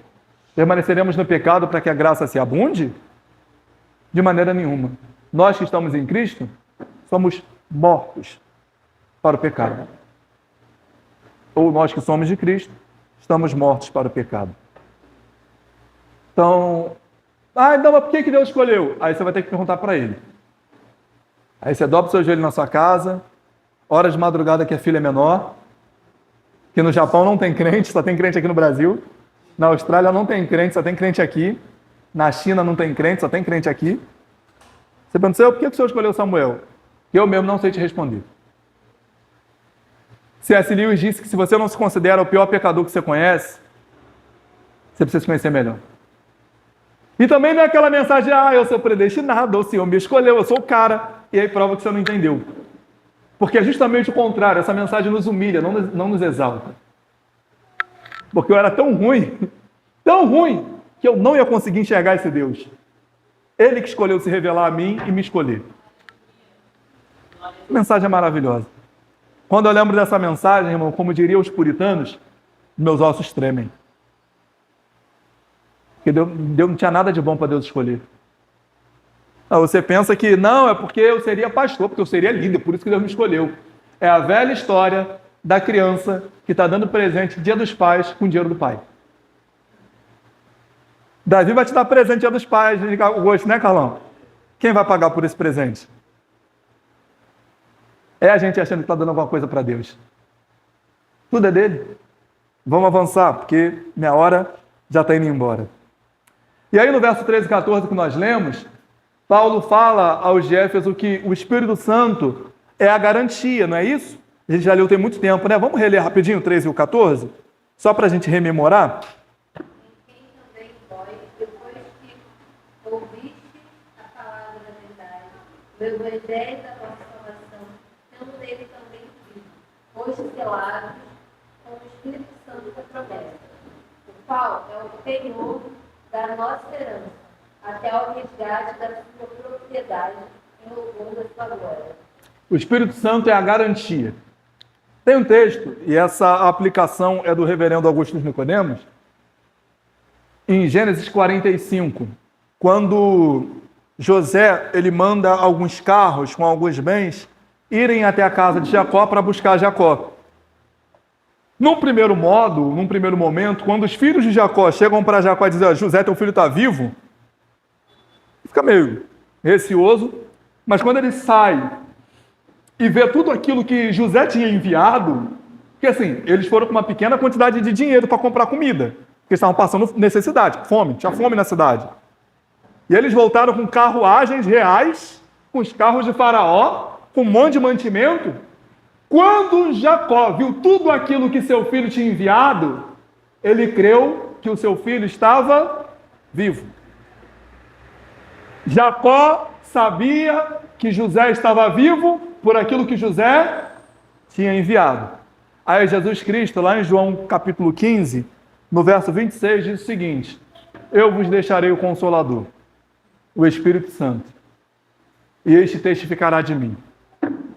permaneceremos no pecado para que a graça se abunde? De maneira nenhuma. Nós que estamos em Cristo, somos mortos para o pecado. Ou nós que somos de Cristo, estamos mortos para o pecado. Então, mas por que Deus escolheu? Aí você vai ter que perguntar para ele. Aí você dobra o seu joelho na sua casa, hora de madrugada que a filha é menor, que no Japão não tem crente, só tem crente aqui no Brasil. Na Austrália não tem crente, só tem crente aqui. Na China não tem crente, só tem crente aqui. Você perguntou, por que o Senhor escolheu Samuel? Eu mesmo não sei te responder. C.S. Lewis disse que se você não se considera o pior pecador que você conhece, você precisa se conhecer melhor. E também não é aquela mensagem, eu sou predestinado, o Senhor me escolheu, eu sou o cara, e aí prova que você não entendeu. Porque é justamente o contrário, essa mensagem nos humilha, não nos exalta. Porque eu era tão ruim, que eu não ia conseguir enxergar esse Deus. Ele que escolheu se revelar a mim e me escolher. Mensagem maravilhosa. Quando eu lembro dessa mensagem, irmão, como diriam os puritanos, meus ossos tremem. Porque Deus não tinha nada de bom para Deus escolher. Você pensa que não, é porque eu seria pastor, porque eu seria líder, por isso que Deus me escolheu. É a velha história da criança que está dando presente Dia dos Pais com o dinheiro do pai. Davi vai te dar presente Dia dos Pais, o gosto, né, Carlão? Quem vai pagar por esse presente? É a gente achando que está dando alguma coisa para Deus. Tudo é dele. Vamos avançar, porque minha hora já está indo embora. E aí no verso 13 e 14 que nós lemos, Paulo fala aos de Éfeso que o Espírito Santo é a garantia, não é isso? A gente já leu tem muito tempo, né? Vamos reler rapidinho o 13 e o 14? Só para a gente rememorar. Em quem também vós, depois que ouviste a palavra da verdade, o evangelho da vossa salvação, tendo nele também vivo, hoje selados com o Espírito Santo da promessa, o qual é o penhor da nossa herança, até ao resgate da sua propriedade em louvor da sua glória. O Espírito Santo é a garantia. Tem um texto, e essa aplicação é do reverendo Augusto Nicodemos, em Gênesis 45, quando José ele manda alguns carros com alguns bens irem até a casa de Jacó para buscar Jacó. Num primeiro momento, quando os filhos de Jacó chegam para Jacó e dizem: José, teu filho está vivo, fica meio receoso, mas quando ele sai e vê tudo aquilo que José tinha enviado, porque assim, eles foram com uma pequena quantidade de dinheiro para comprar comida, porque estavam passando necessidade, fome, tinha fome na cidade. E eles voltaram com carruagens reais, com os carros de Faraó, com um monte de mantimento. Quando Jacó viu tudo aquilo que seu filho tinha enviado, ele creu que o seu filho estava vivo. Jacó sabia que José estava vivo por aquilo que José tinha enviado. Aí Jesus Cristo, lá em João capítulo 15, no verso 26, diz o seguinte: eu vos deixarei o Consolador, o Espírito Santo, e este testificará de mim.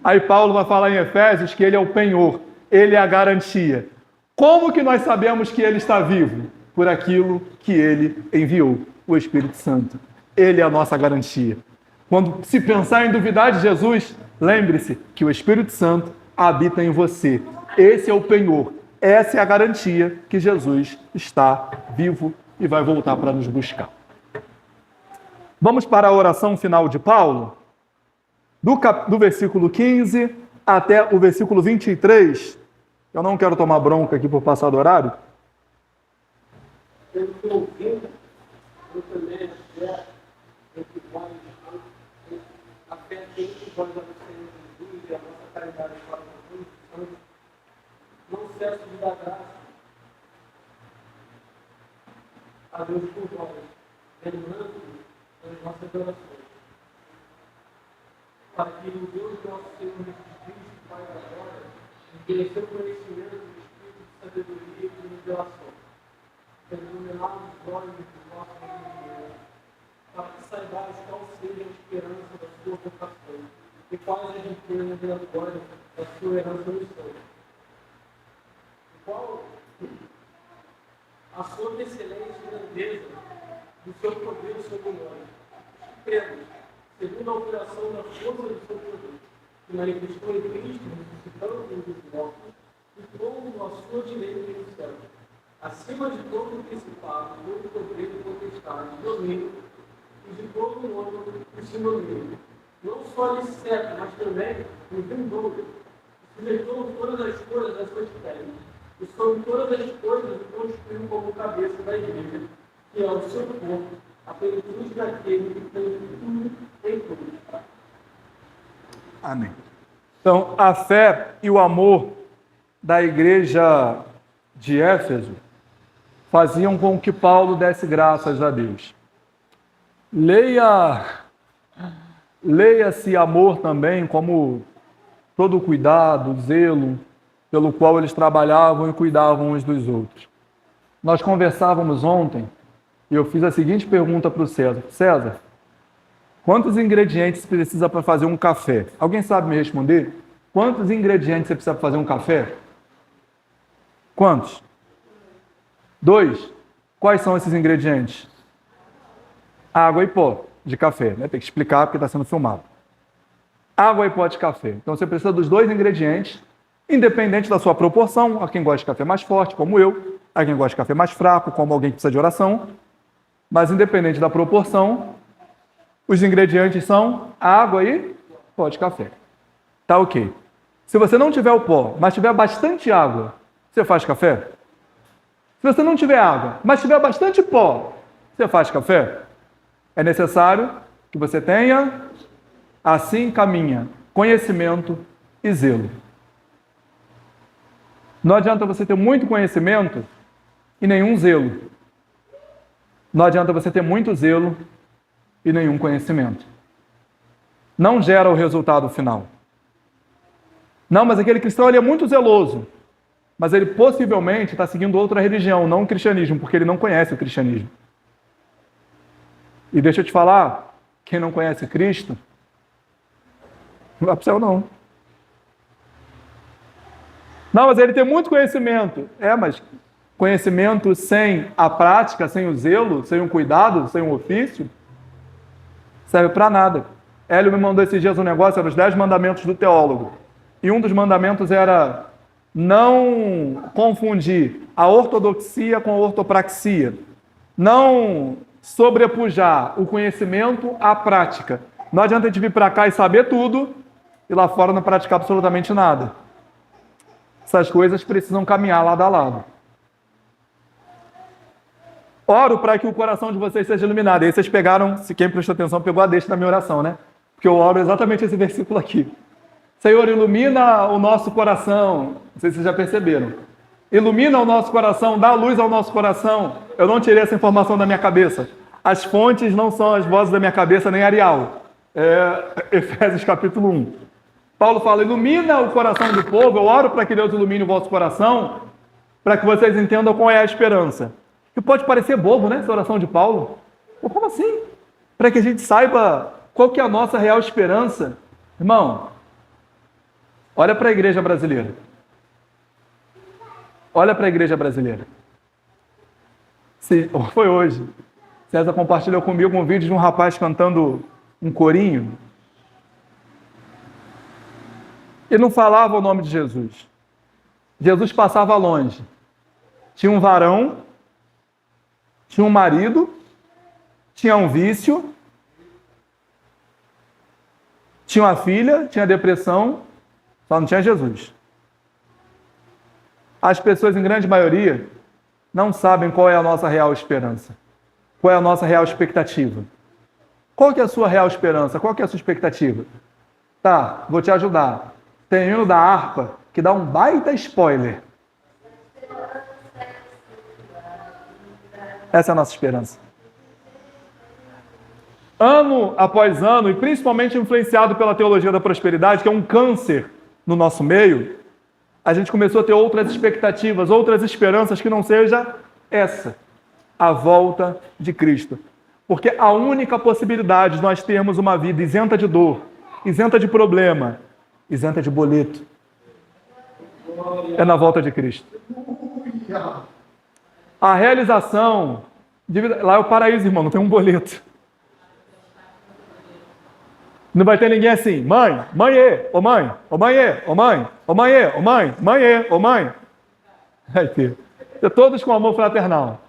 Aí Paulo vai falar em Efésios que ele é o penhor, ele é a garantia. Como que nós sabemos que ele está vivo? Por aquilo que ele enviou, o Espírito Santo. Ele é a nossa garantia. Quando se pensar em duvidar de Jesus, lembre-se que o Espírito Santo habita em você. Esse é o penhor, essa é a garantia que Jesus está vivo e vai voltar para nos buscar. Vamos para a oração final de Paulo? Do versículo 15 até o versículo 23. Eu não quero tomar bronca aqui por passar do horário. Pelo que eu vi, eu também espero que vós, a fé tem que vós a Senhor Jesus e a nossa caridade para o Espírito Santo, não cesse de dar graça a Deus por vós, lembrando das nossas orações. Para que o Deus do nosso Senhor Jesus Cristo, Pai da glória, dê seu conhecimento do Espírito de sabedoria e de revelação, iluminar os olhos do nosso entendimento, para que saibais qual seja a esperança da sua vocação e quais as riquezas da glória da sua herança no céu. Qual a sua excelência e grandeza do seu poder sobre nós. Pedro, segundo a operação da força do seu poder, que manifestou em Cristo, ressuscitando os mortos, e pondo a sua direita no céu, acima de todo o principado, todo poder e potestade, domínio, e de todo o nome e sinônimo, não só de certo, mas também no vindouro, sujeitou todas as coisas às suas pernas, e sobre todas as coisas o construiu como cabeça da igreja, que é o seu corpo, a plenitude daquele que tem tudo em tudo. Amém. Então, a fé e o amor da igreja de Éfeso faziam com que Paulo desse graças a Deus. Leia-se amor também como todo o cuidado, zelo, pelo qual eles trabalhavam e cuidavam uns dos outros. Nós conversávamos ontem e eu fiz a seguinte pergunta para o César. César, quantos ingredientes precisa para fazer um café? Alguém sabe me responder? Quantos ingredientes você precisa para fazer um café? Quantos? 2. Quais são esses ingredientes? Água e pó de café, né? Tem que explicar porque está sendo filmado. Água e pó de café. Então você precisa dos 2 ingredientes, independente da sua proporção. Há quem gosta de café mais forte, como eu. Há quem gosta de café mais fraco, como alguém que precisa de oração. Mas independente da proporção, os ingredientes são água e pó de café. Tá ok. Se você não tiver o pó, mas tiver bastante água, você faz café? Se você não tiver água, mas tiver bastante pó, você faz café? É necessário que você tenha, assim caminha, conhecimento e zelo. Não adianta você ter muito conhecimento e nenhum zelo. Não adianta você ter muito zelo e nenhum conhecimento. Não gera o resultado final. Não, mas aquele cristão ele é muito zeloso. Mas ele possivelmente está seguindo outra religião, não o cristianismo, porque ele não conhece o cristianismo. E deixa eu te falar, quem não conhece Cristo, não vai para o céu não. Não, mas ele tem muito conhecimento. Mas conhecimento sem a prática, sem o zelo, sem o cuidado, sem o ofício, serve para nada. Hélio me mandou esses dias um negócio, eram os 10 mandamentos do teólogo. E um dos mandamentos era não confundir a ortodoxia com a ortopraxia, não sobrepujar o conhecimento à prática. Não adianta a gente vir para cá e saber tudo e lá fora não praticar absolutamente nada. Essas coisas precisam caminhar lado a lado. Oro para que o coração de vocês seja iluminado. E aí vocês pegaram, se quem prestou atenção, pegou a deixa da minha oração, né? Porque eu oro exatamente esse versículo aqui. Senhor, ilumina o nosso coração. Não sei se vocês já perceberam. Ilumina o nosso coração, dá luz ao nosso coração. Eu não tirei essa informação da minha cabeça. As fontes não são as vozes da minha cabeça, nem Arial. Efésios capítulo 1. Paulo fala, ilumina o coração do povo. Eu oro para que Deus ilumine o vosso coração, para que vocês entendam qual é a esperança. Que pode parecer bobo, né, essa oração de Paulo. Ou como assim? Para que a gente saiba qual que é a nossa real esperança. Irmão, olha para a igreja brasileira. Olha para a igreja brasileira. Foi hoje. César compartilhou comigo um vídeo de um rapaz cantando um corinho. E não falava o nome de Jesus. Jesus passava longe. Tinha um varão, tinha um marido, tinha um vício, tinha uma filha, tinha depressão, só não tinha Jesus. As pessoas, em grande maioria, não sabem qual é a nossa real esperança. Qual é a nossa real expectativa. Qual que é a sua real esperança? Qual que é a sua expectativa? Tá, vou te ajudar. Tem hino da harpa que dá um baita spoiler. Essa é a nossa esperança. Ano após ano, e principalmente influenciado pela teologia da prosperidade, que é um câncer no nosso meio, a gente começou a ter outras expectativas, outras esperanças que não seja essa, a volta de Cristo. Porque a única possibilidade de nós termos uma vida isenta de dor, isenta de problema, isenta de boleto, é na volta de Cristo. A realização de vida... Lá é o paraíso, irmão, não tem um boleto. Não vai ter ninguém assim, mãe, mãe, ô mãe, ô mãe, ô mãe, ô mãe, ô mãe, mãe, ô mãe. Vai ter. Todos com amor fraternal.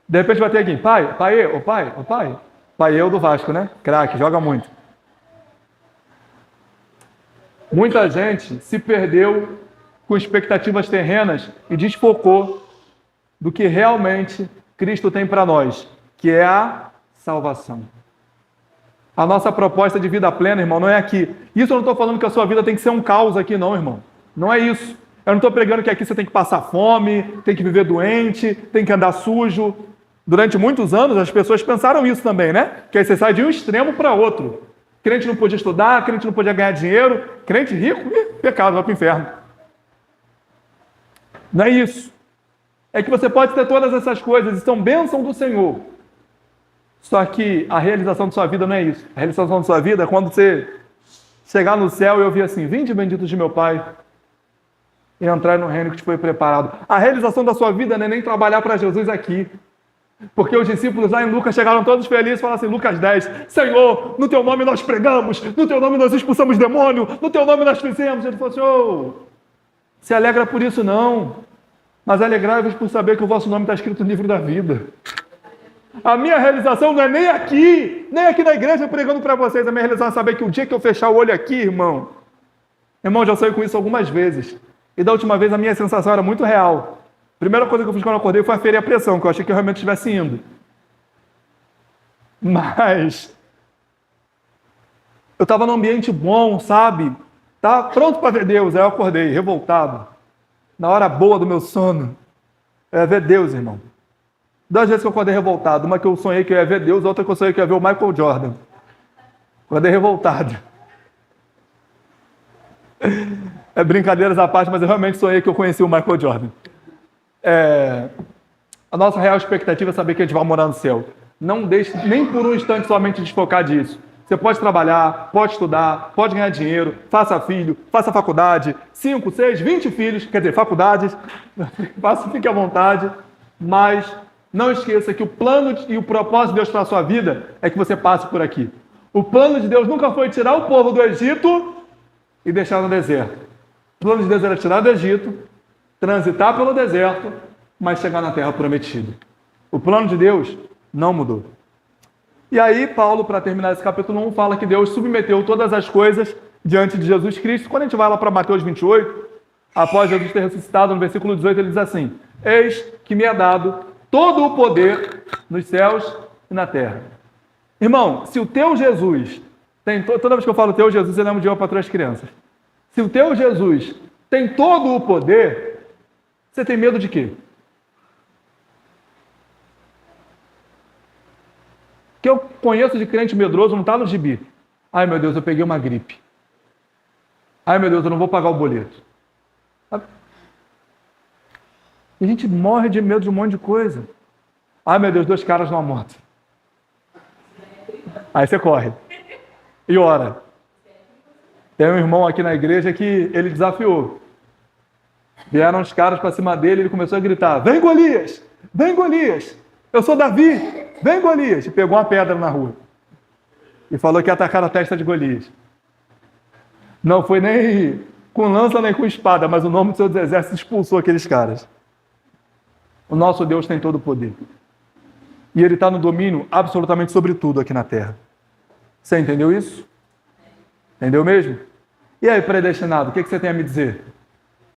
De repente vai ter aqui, pai, pai, ô pai, ô pai. Pai eu do Vasco, né? Craque, joga muito. Muita gente se perdeu com expectativas terrenas e desfocou do que realmente Cristo tem para nós, que é a salvação. A nossa proposta de vida plena, irmão, não é aqui. Isso eu não estou falando que a sua vida tem que ser um caos aqui, não, irmão. Não é isso. Eu não estou pregando que aqui você tem que passar fome, tem que viver doente, tem que andar sujo. Durante muitos anos as pessoas pensaram isso também, né? Que aí você sai de um extremo para outro. Crente não podia estudar, crente não podia ganhar dinheiro, crente rico, pecado, vai para o inferno. Não é isso. É que você pode ter todas essas coisas, e são bênção do Senhor. Só que a realização de sua vida não é isso. A realização de sua vida é quando você chegar no céu e ouvir assim, vinde benditos de meu Pai, e entrar no reino que te foi preparado. A realização da sua vida não é nem trabalhar para Jesus aqui. Porque os discípulos lá em Lucas chegaram todos felizes e falaram assim, Lucas 10, Senhor, no teu nome nós pregamos, no teu nome nós expulsamos demônio, no teu nome nós fizemos. Ele falou assim, se alegra por isso não, mas alegrai-vos por saber que o vosso nome está escrito no livro da vida. A minha realização não é nem aqui na igreja pregando para vocês. A minha realização é saber que o dia que eu fechar o olho aqui, irmão, já saí com isso algumas vezes. E da última vez a minha sensação era muito real. A primeira coisa que eu fiz quando eu acordei foi aferir a pressão, que eu achei que eu realmente estivesse indo. Mas eu estava num ambiente bom, sabe? Tá pronto para ver Deus. Aí eu acordei, revoltado. Na hora boa do meu sono. Eu ia ver Deus, irmão. 2 vezes que eu acordei revoltado. Uma que eu sonhei que eu ia ver Deus, outra que eu sonhei que eu ia ver o Michael Jordan. Acordei revoltado. É brincadeiras à parte, mas eu realmente sonhei que eu conheci o Michael Jordan. A nossa real expectativa é saber que a gente vai morar no céu. Não deixe nem por um instante somente desfocar disso. Você pode trabalhar, pode estudar, pode ganhar dinheiro, faça filho, faça faculdade, 5, 6, 20 filhos, quer dizer, faculdades, fique à vontade, mas não esqueça que o plano e o propósito de Deus para a sua vida é que você passe por aqui. O plano de Deus nunca foi tirar o povo do Egito e deixar no deserto. plano de Deus era tirar do Egito, transitar pelo deserto, mas chegar na terra prometida. O plano de Deus não mudou. E aí, Paulo, para terminar esse capítulo 1, fala que Deus submeteu todas as coisas diante de Jesus Cristo. Quando a gente vai lá para Mateus 28, após Jesus ter ressuscitado, no versículo 18, ele diz assim: eis que me é dado todo o poder nos céus e na terra. Irmão, se o teu Jesus tem... Toda vez que eu falo teu Jesus, eu lembro de uma para as crianças. Se o teu Jesus tem todo o poder, você tem medo de quê? O que eu conheço de crente medroso não está no gibi. Ai, meu Deus, eu peguei uma gripe. Ai, meu Deus, eu não vou pagar o boleto. E a gente morre de medo de um monte de coisa. Ai, meu Deus, 2 caras numa moto. Aí você corre. E ora. Tem um irmão aqui na igreja que ele desafiou. Vieram os caras para cima dele e ele começou a gritar: vem Golias! Vem Golias! Eu sou Davi! Vem Golias! E pegou uma pedra na rua. E falou que ia atacar a testa de Golias. Não foi nem com lança nem com espada, mas o nome dos seus exércitos expulsou aqueles caras. O nosso Deus tem todo o poder. E Ele está no domínio absolutamente sobre tudo aqui na terra. Você entendeu isso? Entendeu mesmo? E aí, predestinado, o que você tem a me dizer?